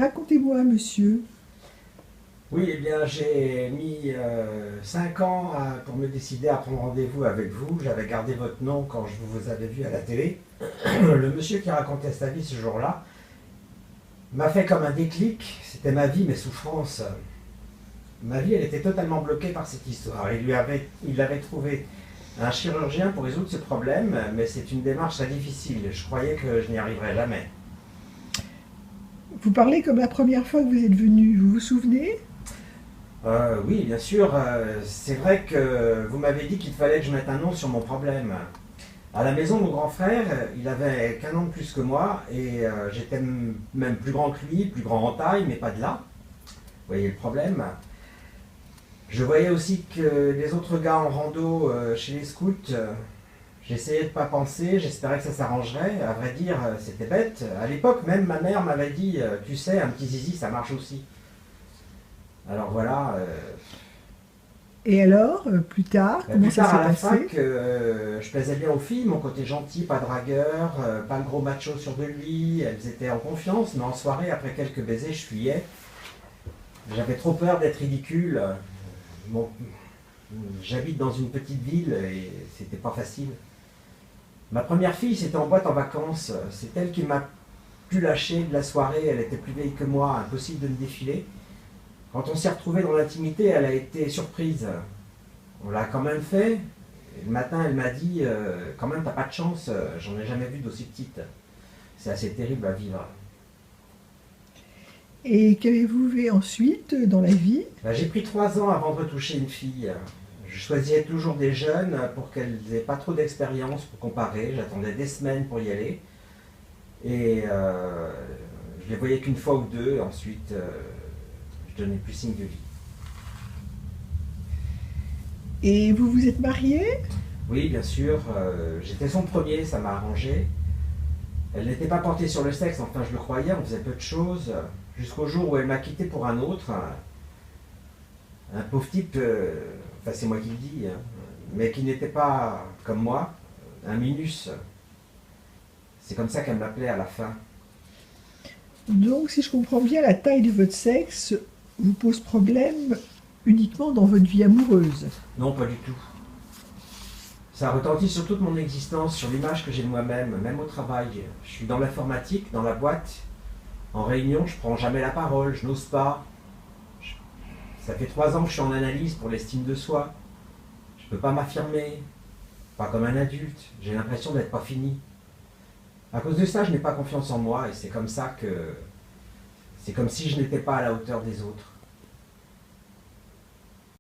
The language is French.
Racontez-moi, monsieur. Oui, eh bien, j'ai mis 5 ans pour me décider à prendre rendez-vous avec vous. J'avais gardé votre nom quand je vous avais vu à la télé. Le monsieur qui racontait sa vie ce jour-là m'a fait comme un déclic. C'était ma vie, mes souffrances. Ma vie, elle était totalement bloquée par cette histoire. Il avait trouvé un chirurgien pour résoudre ce problème, mais c'est une démarche très difficile. Je croyais que je n'y arriverais jamais. Vous parlez comme la première fois que vous êtes venu. Vous vous souvenez? Oui, bien sûr. C'est vrai que vous m'avez dit qu'il fallait que je mette un nom sur mon problème. À la maison, mon grand frère, il avait qu'un an de plus que moi et j'étais même plus grand que lui, plus grand en taille, mais pas de là. Vous voyez le problème. Je voyais aussi que les autres gars en rando chez les scouts, j'essayais de pas penser, j'espérais que ça s'arrangerait. À vrai dire, c'était bête. À l'époque, même ma mère m'avait dit, tu sais, un petit zizi, ça marche aussi. Alors voilà. Et alors, plus tard, Bah, comment plus ça tard s'est à la passé? fac, je plaisais bien aux filles, mon côté gentil, pas dragueur, pas le gros macho sur de lui, elles étaient en confiance, mais en soirée, après quelques baisers, je fuyais. J'avais trop peur d'être ridicule. Bon, j'habite dans une petite ville et c'était pas facile. Ma première fille, c'était en boîte en vacances. C'est elle qui m'a plus lâché de la soirée, elle était plus vieille que moi, impossible de me défiler. Quand on s'est retrouvé dans l'intimité, elle a été surprise. On l'a quand même fait. Et le matin, elle m'a dit quand même, t'as pas de chance, j'en ai jamais vu d'aussi petite. C'est assez terrible à vivre. Et qu'avez-vous fait ensuite dans la vie? Bah, j'ai pris 3 ans avant de retoucher une fille. Je choisissais toujours des jeunes pour qu'elles aient pas trop d'expérience pour comparer. J'attendais des semaines pour y aller. Et je les voyais qu'une fois ou deux. Ensuite, je donnais plus signe de vie. Et vous vous êtes marié? Oui, bien sûr. J'étais son premier, ça m'a arrangé. Elle n'était pas portée sur le sexe, enfin je le croyais, on faisait peu de choses. Jusqu'au jour où elle m'a quitté pour un autre. Un pauvre type, enfin c'est moi qui le dis, hein, mais qui n'était pas comme moi, un minus. C'est comme ça qu'elle m'appelait à la fin. Donc, si je comprends bien, la taille de votre sexe vous pose problème uniquement dans votre vie amoureuse. Non, pas du tout. Ça retentit sur toute mon existence, sur l'image que j'ai de moi-même, même au travail. Je suis dans l'informatique, dans la boîte. En réunion, je prends jamais la parole, je n'ose pas. Ça fait 3 ans que je suis en analyse pour l'estime de soi. Je peux pas m'affirmer, pas comme un adulte. J'ai l'impression d'être pas fini. À cause de ça, je n'ai pas confiance en moi et c'est comme ça que... C'est comme si je n'étais pas à la hauteur des autres.